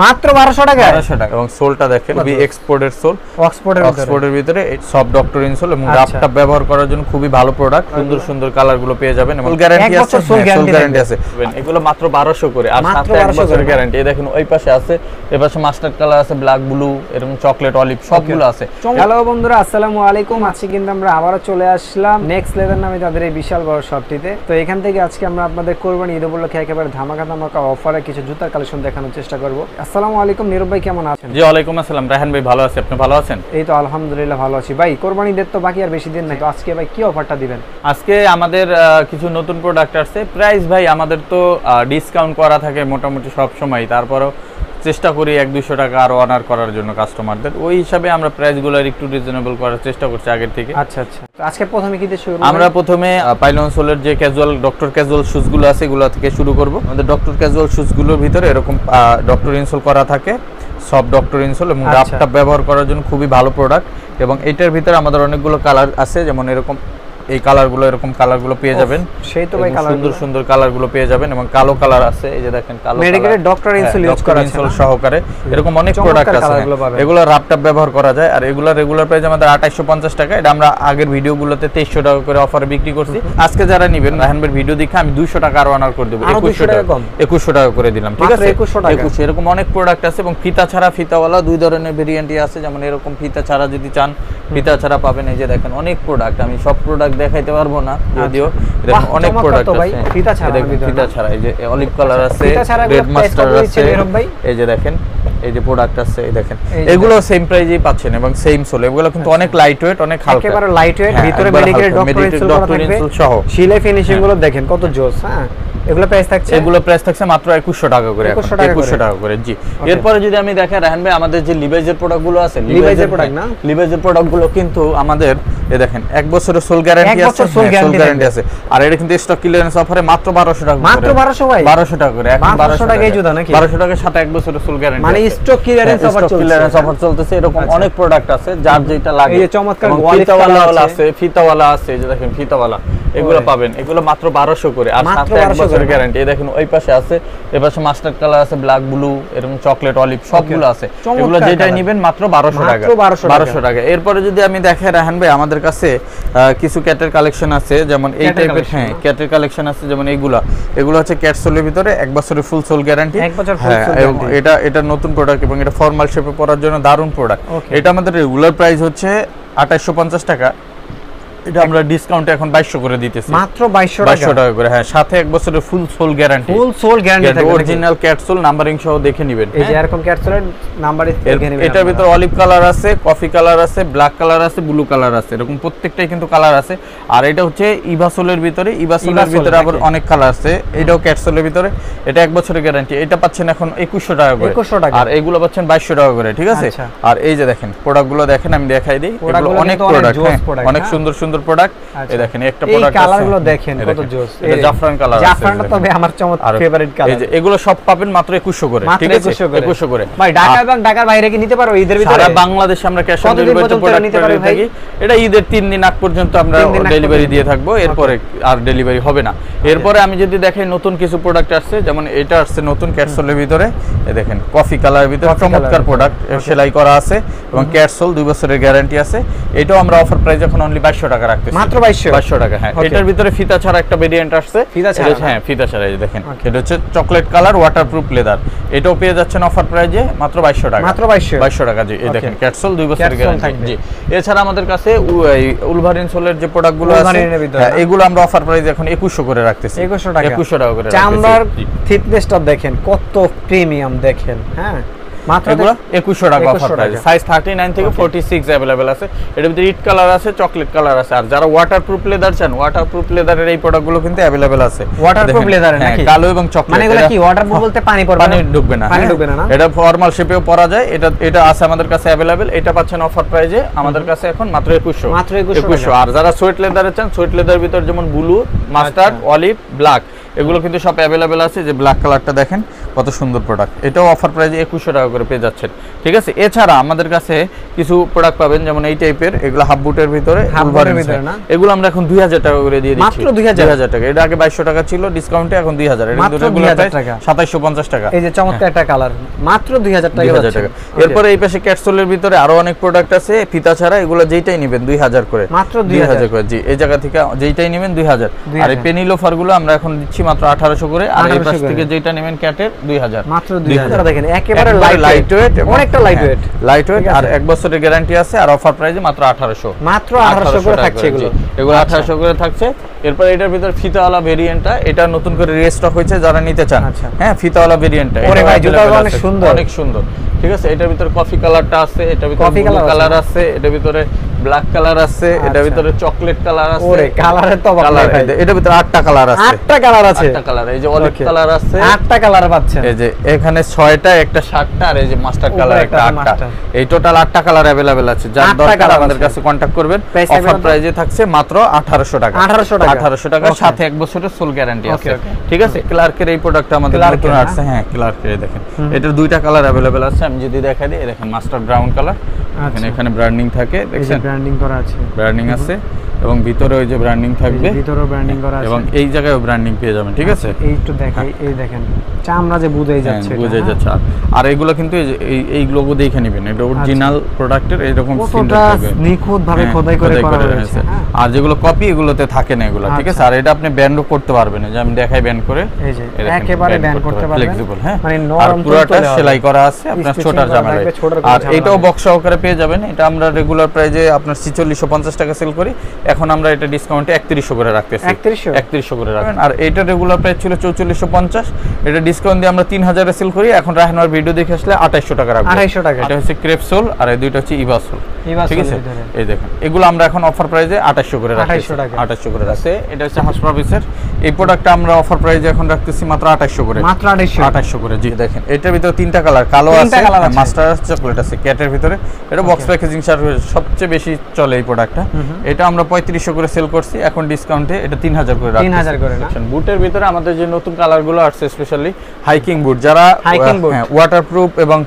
মাত্র 1200 টাকা। 1200 টাকা। এবং সোলটা দেখেন খুবই এক্সপোর্টের সোল, অক্সফোর্ডের ভিতরে সব ডক্টর ইনসোল এবং রাফটা ব্যবহার করার জন্য খুবই ভালো প্রোডাক্ট। সুন্দর সুন্দর কালার গুলো পেয়ে যাবেন এবং গ্যারান্টি আছে, সোল গ্যারান্টি আছে। এগুলো মাত্র 1200 করে আর সাথে 1 বছরের গ্যারান্টি। এই দেখেন ওই পাশে আছে, এই পাশে মাস্টার্ড কালার আছে, ব্ল্যাক ব্লু এরকম চকলেট অলিভ সবগুলো আছে। হ্যালো বন্ধুরা, আসসালামু আলাইকুম। আজকে কিন্তু আমরা আবারো চলে আসলাম নেক্সট লেদার নামে তাদের এই বিশাল বড় শপটিতে। তো এখান থেকে আজকে আমরা আপনাদের কোরবানি ঈদ উপলক্ষে একেবারে ধামাকা অফারে কিছু জুতার কালেকশন দেখানোর চেষ্টা করব। আসসালামু আলাইকুম নীরব ভাই, কেমন আছেন? জি ওয়ালাইকুম আসসালাম রায়হান ভাই, ভালো আছি, আপনি ভালো আছেন? এই তো আলহামদুলিল্লাহ ভালো আছি। ভাই কোরবানি ঈদের তো বাকি আর বেশি দিন নাই, তো আজকে ভাই কি অফারটা দিবেন? আজকে আমাদের কিছু নতুন প্রোডাক্ট আসছে। প্রাইস ভাই আমাদের তো ডিসকাউন্ট করা থাকে মোটামুটি সব সময়, তারপরেও চেষ্টা করি 1-200 টাকা আরো অনার করার জন্য কাস্টমারদের। ওই হিসাবে আমরা প্রাইসগুলো একটু রিজনেবল করার চেষ্টা করছি আগের থেকে। আচ্ছা আচ্ছা, তো আজকে প্রথমে কি দিয়ে শুরু? আমরা প্রথমে পাইলন সোলের যে ক্যাজুয়াল ডক্টর ক্যাজুয়াল শুজগুলো আছে এগুলো থেকে শুরু করব। আমাদের ডক্টর ক্যাজুয়াল শুজগুলোর ভিতরে এরকম ডক্টর ইনসোল করা থাকে, সব ডক্টর ইনসোল এবং রাফটা ব্যবহার করার জন্য খুবই ভালো প্রোডাক্ট। এবং এটার ভিতরে আমাদের অনেকগুলো কালার আছে, যেমন এরকম এই কালারগুলো, এরকম কালারগুলো পেয়ে যাবেন। সেই তো ভাই কালার সুন্দর সুন্দর কালারগুলো পেয়ে যাবেন এবং কালো কালার আছে, এই যে দেখেন কালো মেডিকেলের ডক্টর ইনসোল ইউজ করা আছে সহকারে এরকম অনেক প্রোডাক্ট আছে। এগুলো রাফটাপ ব্যবহার করা যায়। আর এগুলো রেগুলার প্রাইস আমাদের 2850 টাকা। এটা আমরা আগের ভিডিওগুলোতে 2300 টাকা করে অফারে বিক্রি করছি। আজকে যারা নেবেন রায়হান ভাইয়ের ভিডিও দেখে আমি 200 টাকা আরো অনার করে দেব, 2100 টাকা কম, 2100 টাকা করে দিলাম। ঠিক আছে, 2100 এরকম অনেক প্রোডাক্ট আছে। এবং ফিতা ছাড়া ফিতাওয়ালা দুই ধরনের ভেরিয়েন্টই আছে, যেমন এরকম ফিতা ছাড়া যদি চান ফিতা ছাড়া পাবেন। এই যে দেখেন অনেক প্রোডাক্ট, আমি সব প্রোডাক্ট দেখাইতে পারবো না যদিও, এরকম অনেক প্রোডাক্ট আছে ফিতা ছাড়া। এই যে অলিভ কালার আছে, রেড মাস্টার আছে, এই যে দেখেন এই যে প্রোডাক্ট আছে, এই দেখেন এগুলো সেম প্রাইজেই পাচ্ছেন এবং সেম সোল। এগুলো কিন্তু অনেক লাইট ওয়েট, অনেক হালকা, একেবারে লাইট ওয়েট, ভিতরে মেডিকেলের ডক্টর ইনসোল সহ সেলাই ফিনিশিং গুলো দেখেন কত জোস। হ্যাঁ, এগুলো প্রাইস থাকছে মাত্র 2100 টাকা করে, 2100 টাকা করে। জি, এরপরে যদি আমি দেখাই রায়হান ভাই, আমাদের যে লিভাইজের প্রোডাক্টগুলো আছে, লিভাইজের প্রোডাক্ট না, লিভাইজের প্রোডাক্টগুলো কিন্তু আমাদের এই দেখেন 1 বছরের সোল গ্যারান্টি আছে, সোল গ্যারান্টি আছে। আর এটা কিন্তু স্টক ক্লিয়ারেন্স অফারে মাত্র 1200 টাকা, মাত্র 1200 ভাই, 1200 টাকা করে। এখন 1200 টাকায় জুতা নাকি? 1200 টাকার সাথে 1 বছরের সোল গ্যারান্টি, মানে স্টক ক্লিয়ারেন্স অফার চলতেছে। এরকম অনেক প্রোডাক্ট আছে যার যেটা লাগে। এই যে চমৎকার ফিতাওয়ালা আছে, ফিতাওয়ালা আছে, এই যে দেখেন ফিতাওয়ালা, এগুলো পাবেন। এগুলো মাত্র 1200 করে আর সাথে 1 বছরের গ্যারান্টি। এই দেখেন ওই পাশে আছে, এই পাশে মাস্টার্ড কালার আছে, ব্ল্যাক ব্লু এরকম চকলেট অলিভ সবগুলো আছে। এগুলো যেটাই নেবেন মাত্র 1200 টাকা, 1200 টাকা। এরপরে যদি আমি দেখাই রায়হান ভাই, আমাদের কাছে কিছু ক্যাটের কালেকশন আছে, যেমন এই টাইপের, হ্যাঁ ক্যাটের কালেকশন আছে, যেমন এগুলো হচ্ছে ক্যাট সোলের ভিতরে 1 বছরের ফুল সোল গ্যারান্টি, 1 বছর ফুল সোল গ্যারান্টি। এটা নতুন প্রোডাক্ট এবং এটা ফর্মাল শেপে পরার জন্য দারুণ প্রোডাক্ট। এটা আমাদের রেগুলার প্রাইস হচ্ছে 2850 টাকা। এটা আমরা ডিসকাউন্টে এখন 2200 করে দিতেছি, মাত্র 2200 টাকা করে। হ্যাঁ, সাথে 1 বছরের ফুল সোল গ্যারান্টি, অরিজিনাল ক্যাটসোল নাম্বারিং সহ দেখে নেবেন। এই যে এরকম ক্যাটসোলের নাম্বারিং দেখে নেবেন। এটার ভিতর অলিভ কালার আছে, কফি কালার আছে, ব্ল্যাক কালার আছে, ব্লু কালার আছে, এরকম প্রত্যেকটাই কিন্তু কালার আছে। আর এটা হচ্ছে ইভাসোলের ভিতরে, ইভাসোলের ভিতরে আবার অনেক কালার আছে। এটাও ক্যাটসোলের ভিতরে, এটা 1 বছরের গ্যারান্টি। এটা পাচ্ছেন এখন 2100 টাকা করে, আর এগুলো পাচ্ছেন 2200 টাকা করে। ঠিক আছে, আর এই যে দেখেন প্রোডাক্টগুলো দেখেন, আমি দেখাই দিই। এগুলো অনেক প্রোডাক্ট, অনেক সুন্দর সুন্দর প্রোডাক্ট। এই দেখেন একটা প্রোডাক্ট, এই কালারগুলো দেখেন কত জোস। এটা জাফরান কালার আছে, জাফরানটা তবে আমার চমৎকার ফেভারিট কালার। এই যে এগুলো সব পাবেন মাত্র 2100 করে। ঠিক আছে, 2100 করে। ভাই ঢাকা এবং ঢাকার বাইরে কি নিতে পারো ঈদের ভিতরে? সারা বাংলাদেশে আমরা ক্যাশ অন ডেলিভারিতে প্রোডাক্ট নিতে পারি থাকি। এটা ঈদের 3 দিন আগ পর্যন্ত আমরা ডেলিভারি দিয়ে থাকবো, এরপরে আর ডেলিভারি হবে না। এরপরে আমি যদি দেখাই নতুন কিছু প্রোডাক্ট আসছে, যেমন এটা আসছে নতুন ক্যাটসোলের ভিতরে, এই দেখেন কফি কালারের ভিতরে চমৎকার প্রোডাক্ট, সেলাই করা আছে এবং ক্যাটসোল 2 বছরের গ্যারান্টি আছে। এটাও আমরা অফার প্রাইস এখন অনলি 2200 টাকা রাখতেছি, মাত্র 2200 টাকা। হ্যাঁ, এটার ভিতরে ফিতা ছাড়া একটা ভেরিয়েন্ট আসছে, ফিতা ছাড়া। হ্যাঁ, ফিতা ছাড়া। এই দেখেন এটা হচ্ছে চকলেট কালার ওয়াটারপ্রুফ লেদার। এটাও পেয়ে যাচ্ছেন অফার প্রাইজে মাত্র 2200 টাকা, মাত্র 2200 টাকা। জি, এই দেখেন ক্যাটসোল 2 বছরের গ্যারান্টি। জি, এছাড়া আমাদের কাছে উলভারিন সোলের যে প্রোডাক্টগুলো আছে, এগুলো আমরা অফার প্রাইস এখন 2100 করে রাখতেছি, 2100 টাকা করে। চামড়ার থিকনেসটা দেখেন কত প্রিমিয়াম, দেখেন। হ্যাঁ, মাত্র 2100 টাকা অফার প্রাইস। সাইজ 39 থেকে 46 अवेलेबल আছে। এর ভিতরে ইট কালার আছে, চকলেট কালার আছে। আর যারা ওয়াটারপ্রুফ লেদার চান, ওয়াটারপ্রুফ লেদারের এই প্রোডাক্টগুলো কিন্তু अवेलेबल আছে। ওয়াটারপ্রুফ লেদার নাকি? কালো এবং চকলেট। মানে এগুলা কি ওয়াটারপ্রুফ বলতে পানি পড়বে না? পানি ঢুকবে না, পানি ঢুকবে না। এটা ফর্মাল শেপেও পরা যায়। এটা আছে আমাদের কাছে अवेलेबल। এটা পাচ্ছেন অফার প্রাইজে আমাদের কাছে এখন মাত্র 2100, মাত্র 2100। আর যারা সুইট লেদারে চান, সুইট লেদারের ভিতর যেমন ব্লু, মাস্টার্ড, অলিভ, ব্ল্যাক, এগুলো কিন্তু সব अवेलेबल আছে। যে ব্ল্যাক কালারটা দেখেন কত সুন্দর প্রোডাক্ট, এটাও অফার প্রাইসে 2100 টাকা করে পেয়ে যাচ্ছেন। ঠিক আছে, এছাড়া আমাদের কাছে কিছু প্রোডাক্ট পাবেন যেমন এই টাইপের, এগুলো হাফ বুটের ভিতরে, এগুলো আমরা এখন 2000 টাকা করে দিয়ে দিচ্ছি, মাত্র 2000 টাকা। এটা আগে 2200 টাকা ছিল, ডিসকাউন্টে এখন 2000, এর মাত্র 2000 টাকা, 2750 টাকা। এই যে চমৎকার একটা কালার, মাত্র 2000 টাকা। এরপর এই পাশে ক্যাটসোলের ভিতরে আরো অনেক প্রোডাক্ট আছে ফিতা ছাড়া, এগুলো যেইটাই নেবেন 2000 করে, মাত্র 2000 করে। জি, এই জায়গা থেকে যেইটাই নেবেন 2000। আর এই পেনি লোফার গুলো আমরা এখন দিচ্ছি মাত্র 1800 করে, আর এই পাশ থেকে যেটা নেবেন ক্যাটের 2000, মাত্র 2000। দেখেন একেবারে লাইট ওয়েট, অনেকটা লাইট ওয়েট, আর 1 বছরের গ্যারান্টি আছে, আর অফার প্রাইসে মাত্র 1800, মাত্র 1800 করে থাকছে এগুলো 1800 করে থাকছে। এরপর এটার ভিতর ফিতাওয়ালা ভেরিয়েন্টটা, এটা নতুন করে রিস্টক হয়েছে, যারা নিতে চান। হ্যাঁ, ফিতাওয়ালা ভেরিয়েন্টটা, ওরে ভাই জুতাগুলো অনেক সুন্দর, অনেক সুন্দর। ঠিক আছে, এটার ভিতর কফি কালারটা আছে, এটার ভিতর ব্লু কালার আছে, এটার ভিতরে ব্ল্যাক কালার আছে, এটার ভিতরে চকলেট কালার আছে। ওরে কালারের তো কালার, এটার ভিতরে 8টা কালার আছে, 8টা কালার আছে, 8টা কালার। এই যে অলিভ কালার আছে, 8টা কালার পাচ্ছেন। এই যে এখানে 6টা, একটা 7টা, আর এই যে মাস্টার্ড কালার একটা 8টা। এই টোটাল 8টা কালার अवेलेबल আছে, যার দরকার আমাদের কাছে কন্টাক্ট করবেন। অফার প্রাইসে থাকছে মাত্র 1800 টাকা, 1800 টাকা, সাথে 1 বছরের ফুল গ্যারান্টি আছে। ঠিক আছে, ক্লার্কের এই প্রোডাক্টটা আমাদের নতুন আসছে। হ্যাঁ, ক্লার্কের দেখেন, এটার 2টা কালার अवेलेबल আছে। আমি যদি দেখাই দিই, দেখেন মাস্টার্ড ব্রাউন কালার, এখানে ব্র্যান্ডিং থাকে, দেখছেন ব্র্যান্ডিং করা আছে, ব্র্যান্ডিং আছে, এবং ভিতরে ওই যে ব্র্যান্ডিং থাকবে, ভিতরেও ব্র্যান্ডিং করা আছে, এবং এই জায়গায়ও ব্র্যান্ডিং পেয়ে যাবেন। ঠিক আছে, এই একটু দেখাই, এই দেখেন চামড়া যে বুঝাই যাচ্ছে, বুঝাই যাচ্ছে। আর এগুলো কিন্তু এই লোগো দেখে নেবেন, এটা অরিজিনাল প্রোডাক্টের এরকম কতটা নিখুঁত ভাবে খোদাই করে করা হয়েছে। আর যেগুলো কপি, এগুলোতে থাকে না এগুলো। ঠিক আছে, আর এটা আপনি ব্যান্ডও করতে পারবেন, যে আমি দেখাই ব্যান্ড করে, এই যে একেবারে ব্যান্ড করতে পারবেন, ফ্লেক্সিবল। হ্যাঁ, মানে আর নরম পুরোটা সেলাই করা আছে, আপনার ছোটার ঝামেলায়। আর এটাও বক্স সহকারে পেয়ে যাবেন। এটা আমরা রেগুলার প্রাইসে আপনার 4650 টাকা সেল করি, এখন আমরা এটা ডিসকাউন্টে 3100 করে রাখতেছি, 3100 করে রাখবেন। আর এটা রেগুলার প্রাইস ছিল 4450, এটা ডিসকাউন্ট দিয়ে আমরা 3000 এ সেল করি, এখন রাহানোর ভিডিও দেখে আসলে 2800 টাকা রাখবো, 2800 টাকা। এটা হচ্ছে ক্রেপসোল, আর এই দুইটা হচ্ছে ইভাসোল। ঠিক আছে, এই দেখেন এগুলো আমরা এখন অফার প্রাইসে 2800 করে রাখতেছি, 2800 করে রাখছে। এটা হচ্ছে হাস প্রভিসের এই প্রোডাক্টটা আমরা অফার প্রাইসে এখন রাখতেছি মাত্র 2800 করে, মাত্র 2800 করে। জি, দেখেন এটার ভিতরে 3টা কালার, কালো আছে, মাস্টার আছে, চকলেট আছে, ক্যাটের ভিতরে। এটা বক্স প্যাকেজিং সার্ভিস সবচেয়ে বেশি চলে এই প্রোডাক্টটা। এটা আমরা 3500 করে সেল করছি, এখন ডিসকাউন্টে এটা 3000 করে রাখছি, 3000 করে না। বুটের ভিতরে আমাদের যে নতুন কালারগুলো আসছে, স্পেশালি হাইকিং বুট, যারা ওয়াটারপ্রুফ এবং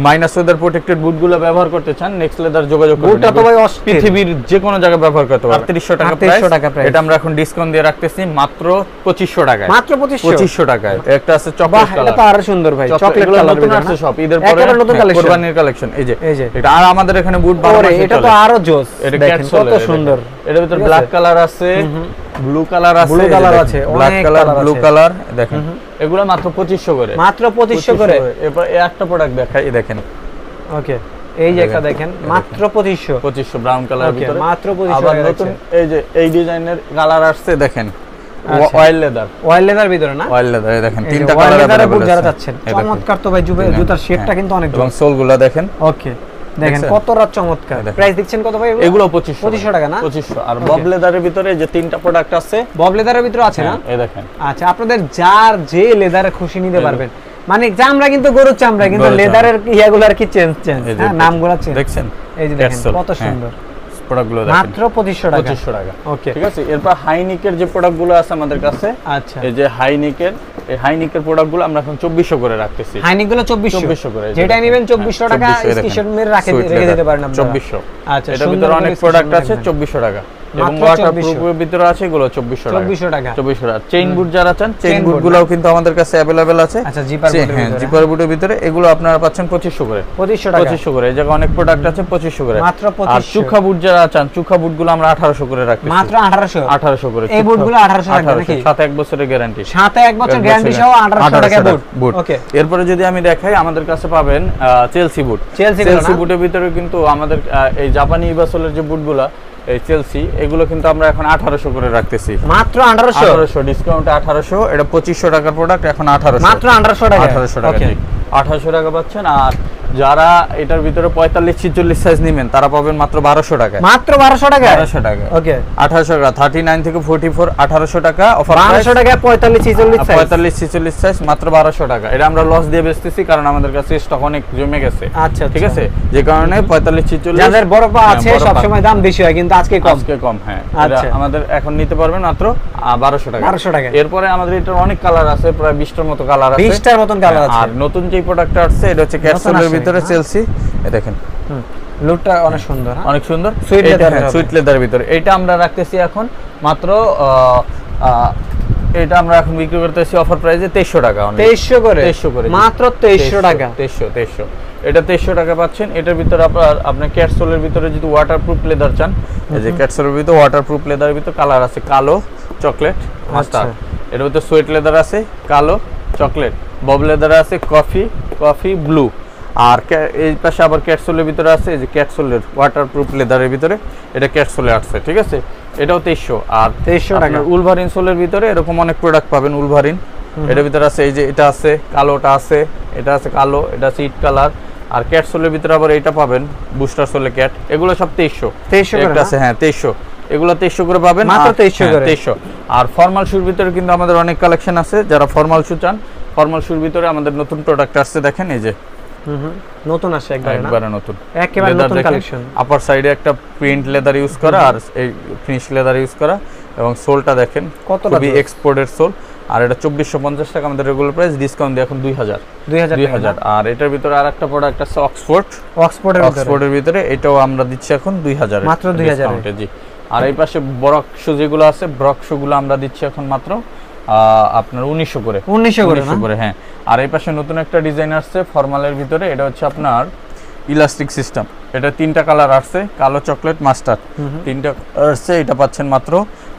মাইনাস ওয়েদার প্রোটেক্টেড বুটগুলো ব্যবহার করতে চান, নেক্সট লেদার যোগাযোগ করুন। বুটটা তো ভাই পৃথিবীর যে কোনো জায়গায় ব্যবহার করতে পারবেন। 3800 টাকা প্রাইস, এটা আমরা এখন ডিসকাউন্ট দিয়ে রাখতেছি মাত্র 2500 টাকায়, মাত্র 2500 টাকায়। একটা আছে চকলেট কালার, এটা তো আরো সুন্দর ভাই, চকলেট কালার নতুন আছে সব ঈদের পরে, নতুন কালেকশন, কুরবানির কালেকশন। এই যে এটা, আর আমাদের এখানে বুট 12 মাস, এটা তো আরো জোস, দেখেন কত সুন্দর। এর ভিতর ব্ল্যাক কালার আছে, ব্লু কালার আছে, ব্ল্যাক কালার, ব্লু কালার, দেখেন এগুলো মাত্র 2500 করে, মাত্র 2500 করে। এরপর এই একটা প্রোডাক্ট দেখাই, দেখেন। ওকে, এই যে একটা দেখেন, মাত্র 2500 ব্রাউন কালার ভিতরে, মাত্র 2500। আবার নতুন এই যে এই ডিজাইনের কালার আসছে, দেখেন অয়েল লেদার ভিতরে না, অয়েল লেদার। দেখেন 3টা কালার अवेलेबल যারা চাচ্ছেন, চমৎকার তো ভাই জুতার শেপটা কিন্তু অনেক, এবং সোলগুলো দেখেন। ওকে, দেখেন কতটা চমৎকার। প্রাইস দিচ্ছেন কত ভাই এগুলো? 2500 টাকা না, 2500। আর বব লেদারের ভিতরে যে 3টা প্রোডাক্ট আছে, বব লেদারের ভিতরে আছে না, এই দেখেন। আচ্ছা, আপনাদের যার যে লেদারে খুশি নিতে পারবেন, মানে চামড়া কিন্তু গরুর চামড়া, কিন্তু লেদারের ইয়াগুলো আর কি চেঞ্জ, নামগুলো চেঞ্জ। দেখছেন, এই যে দেখেন কত সুন্দর প্রোডাক্টগুলো, দেখেন মাত্র 2500 টাকা। ওকে, ঠিক আছে। এরপর হাইনিকের যে প্রোডাক্টগুলো আছে আমাদের কাছে, আচ্ছা, এই যে হাইনিকের প্রোডাক্টগুলো আমরা এখন 2400 করে রাখতেছি, হাইনিকগুলো 2400 করে, যেটা নেবেন 2400 টাকা, স্ক্রিনশট মেরে রেখে দিতে পারেন আপনারা, 2400। আচ্ছা, এটার ভিতরে অনেক প্রোডাক্ট আছে 2400 টাকা, এবং ওয়াটারপ্রুফের ভিতরে আছে এগুলো 2400 টাকা। চেইন বুট যারা চান, চেইন বুটগুলোও কিন্তু আমাদের কাছে अवेलेबल আছে। আচ্ছা, জিপার বুটের ভিতরে এগুলো আপনারা পাচ্ছেন 2500 করে, 2500 করে। এই জায়গায় অনেক প্রোডাক্ট আছে 2500 করে, মাত্র 2500। আর চুখা বুট যারা চান, চুখা বুটগুলো আমরা 1800 করে রাখতেছি, মাত্র 1800 করে। এই বুটগুলো 1800 টাকা নাকি, সাথে 1 বছরের গ্যারান্টি, সাথে 1 বছর গ্যারান্টি সহ 1800 টাকা বুট। ওকে, এরপরে যদি আমি দেখাই, আমাদের কাছে পাবেন চেলসি বুট। চেলসি বুটের ভিতরে কিন্তু আমাদের এই জাপানি ইভাসোলের যে বুটগুলো, এই চেলসি, এগুলো কিন্তু আমরা এখন 1800 করে রাখতেছি, মাত্র 1800 ডিসকাউন্টে 1800। এটা 2500 টাকার প্রোডাক্ট, এখন 1800, মাত্র 1800 টাকা, 1800 টাকা, 1800 টাকা পাচ্ছেন। আর যারা এটার ভিতরে 45-46 সাইজ নেবেন তারা পাবেন মাত্র 1200 টাকা। মাত্র 1200 টাকা? 1200 টাকা। ওকে, 1800 টাকা 39 থেকে 44 1800 টাকা অফার। 1200 টাকা 45-46 সাইজ। 45-46 সাইজ মাত্র 1200 টাকা। এটা আমরা লস দিয়ে বেচতেছি কারণ আমাদের কাছে স্টক অনেক জমে গেছে। আচ্ছা, ঠিক আছে, যে কারণে 45-46 যাদের বড় পা আছে সব সময় দাম বেশি হয়, কিন্তু আজকে কম। হ্যাঁ, আচ্ছা, আমাদের এখন নিতে পারবেন মাত্র 1200 টাকা। 1200 টাকা। এরপরে আমাদের এটার অনেক কালার আছে, প্রায় 20টার মতো কালার আছে। 20টার মতন কালার আছে। আর নতুন যে প্রোডাক্টটা আসছে এটা হচ্ছে ক্যাপসুলের ভিতরে চেলসি। এই দেখেন লুকটা অনেক সুন্দর, অনেক সুন্দর, সুইট লেদারের ভিতরে। এটা আমরা রাখতেছি এখন মাত্র এটা আমরা এখন বিক্রি করতেছি অফার প্রাইসে 2300 টাকা। 2300 করে? 2300 করে, মাত্র 2300 টাকা। 2300 এটা 2300 টাকা পাচ্ছেন। এটার ভিতরে আপনার ক্যাটসোলের ভিতরে যদি ওয়াটারপ্রুফ লেদার চান, এই যে ক্যাটসোলের ভিতরে ওয়াটারপ্রুফ লেদারের ভিতরে কালার আছে কালো, চকলেট, মাস্টার্ড। এর ভিতরে সোয়েট লেদার আছে কালো, চকলেট, বব লেদার আছে কফি ব্লু। আর এই পাশে আবার ক্যাটসোলের ভিতরে আছে এই যে ক্যাটসোলের ওয়াটারপ্রুফ লেদারের ভিতরে, এটা ক্যাটসোলে আসছে। ঠিক আছে, এটাও 2300। আর 2300 টাকা। উলভারিন সোলের ভিতরে এরকম অনেক প্রোডাক্ট পাবেন। উলভারিন এটার ভিতরে আছে এই যে এটা আছে কালোটা আছে, এটা আছে কালো, এটা আছে ইট কালার। আর ক্যাটসোলের ভিতরে আবার এটা পাবেন বুস্টার সোলে ক্যাট। এগুলো সব 2300 একটা আছে। হ্যাঁ 2300, এগুলো 2300 করে পাবেন মাত্র 2300 করে। 2300। আর ফর্মাল শুর ভিতরে কিন্তু আমাদের অনেক কালেকশন আছে। যারা ফর্মাল শু চান, ফর্মাল শুর ভিতরে আমাদের নতুন প্রোডাক্ট আসছে, দেখেন এই যে নতুন আসছে একবারে নতুন, একেবারে নতুন কালেকশন। আপার সাইডে একটা প্রিন্ট লেদার ইউজ করা আর এই ফিনিশ লেদার ইউজ করা, এবং সোলটা দেখেন কতটা এক্সপোর্টের সোল। আর এটা 2450 টাকা আমাদের রেগুলার প্রাইস, ডিসকাউন্ট দিয়ে এখন 2000। আর এটার ভিতরে আরেকটা প্রোডাক্ট আছে অক্সফোর্ডের ভিতরে, এটাও আমরা দিচ্ছি এখন 2000 মাত্র 2000 এ। জি। আর এই পাশে ব্রক শু যেগুলো আছে, ব্রক শু গুলো আমরা দিচ্ছি এখন মাত্র আপনার 1900 করে। 1900 করে, হ্যাঁ। আর এই পাশে নতুন একটা ডিজাইন আসছে ফর্মালের ভিতরে, এটা হচ্ছে আপনার ইলাস্টিক সিস্টেম। এটা 3টা কালার আসছে, কালো, চকলেট, মাস্টার্ড, 3টা আসছে। এটা পাচ্ছেন মাত্র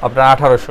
আপনার 1800।